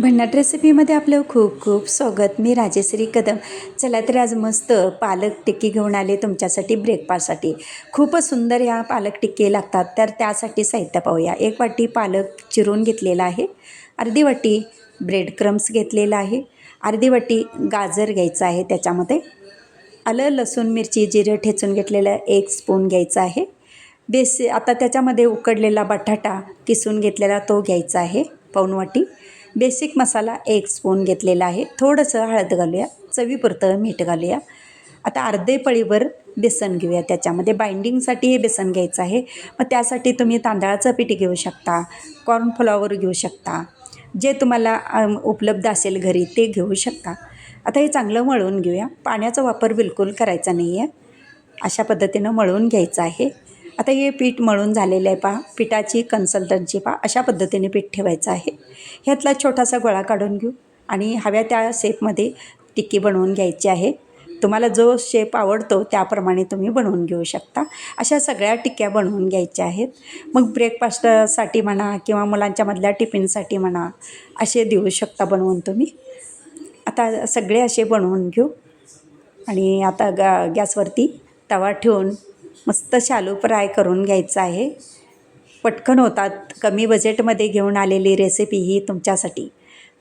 भन्नाट रेसिपीमध्ये आपलं खूप खूप स्वागत. मी राजेश्री कदम. चला तर आज मस्त पालक टिक्की घेऊन आले तुमच्यासाठी ब्रेकफास्टसाठी. खूपच सुंदर ह्या पालक टिक्की लागतात. तर त्यासाठी साहित्य पाहूया. 1 वाटी पालक चिरून घेतलेला आहे, अर्धी वाटी ब्रेड क्रम्स घेतलेला आहे, अर्धी वाटी गाजर घ्यायचं आहे, त्याच्यामध्ये आलं लसूण मिरची जिरं ठेचून घेतलेलं 1 स्पून घ्यायचं आहे. आता त्याच्यामध्ये उकडलेला बटाटा किसून घेतलेला तो घ्यायचा आहे, पाऊण वाटी. बेसिक मसाला 1 स्पून घेतलेला आहे. थोडंसं हळद घालूया, चवीपुरतं मीठ घालूया. आता अर्धे पळीभर बेसन घेऊया. त्याच्यामध्ये बाइंडिंगसाठी हे बेसन घ्यायचं आहे. मग त्यासाठी तुम्ही तांदळाचं पीठ घेऊ शकता, कॉर्नफ्लॉवर घेऊ शकता, जे तुम्हाला उपलब्ध असेल घरी ते घेऊ शकता. आता हे चांगलं मळून घेऊया. पाण्याचा वापर बिलकुल करायचा नाही आहे. अशा पद्धतीनं मळून घ्यायचं आहे. आता हे पीठ मळून झालेलं आहे पहा. पिठाची कन्सिस्टन्सी पहा, अशा पद्धतीने पीठ ठेवायचं आहे. ह्यातला छोटासा गोळा काढून घेऊ आणि हव्या त्या शेपमध्ये टिक्की बनवून घ्यायची आहे. तुम्हाला जो शेप आवडतो त्याप्रमाणे तुम्ही बनवून घेऊ शकता. अशा सगळ्या टिक्क्या बनवून घ्यायच्या आहेत. मग ब्रेकफास्टसाठी म्हणा किंवा मुलांच्या मधल्या टिफिनसाठी म्हणा, असे देऊ शकता बनवून तुम्ही. आता सगळे असे बनवून घेऊ आणि आता गॅसवरती तवा ठेवून मस्त शालो फ्राय करून घ्यायचं आहे. पटकन होतात, कमी बजेटमध्ये घेऊन आलेली रेसिपी ही तुमच्यासाठी.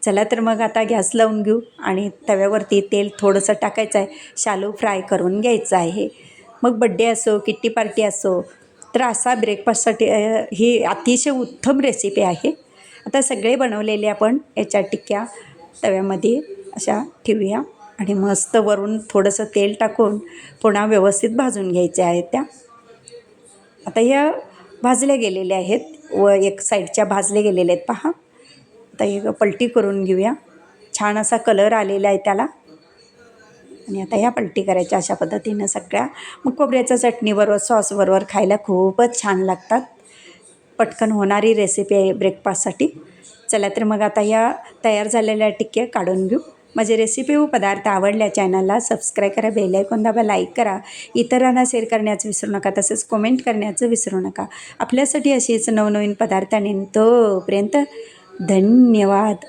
चला तर मग आता गॅस लावून घेऊ आणि तव्यावरती तेल थोडंसं टाकायचं आहे. शालो फ्राय करून घ्यायचं आहे. मग बड्डे असो, किट्टी पार्टी असो, तर असा ब्रेकफास्टसाठी ही अतिशय उत्तम रेसिपी आहे. आता सगळे बनवलेले आपण याच्या टिक्क्या तव्यामध्ये अशा ठेवूया आणि मस्त वरून थोडंसं तेल टाकून पुन्हा व्यवस्थित भाजून घ्यायच्या आहेत त्या. आता ह्या भाजल्या गेलेल्या आहेत व एक साईडच्या भाजले गेलेले आहेत पहा. आता हे पलटी करून घेऊया. छान असा कलर आलेला आहे त्याला आणि आता ह्या पलटी करायच्या अशा पद्धतीनं सगळ्या. मग खोबऱ्याच्या चटणीबरोबर सॉसबरोबर खायला खूपच छान लागतात. पटकन होणारी रेसिपी आहे ब्रेकफास्टसाठी. चला तर मग आता या तयार झालेल्या टिक्क्या काढून घेऊ. माझे रेसिपी व पदार्थ आवडल्या चॅनलला सबस्क्राईब करा, बेल आयकॉन दाबा, लाईक करा, इतरांना शेअर करण्याचं विसरू नका, तसेच कमेंट करण्याचं विसरू नका. आपल्यासाठी असेच नवनवीन पदार्थ आणि तोपर्यंत धन्यवाद.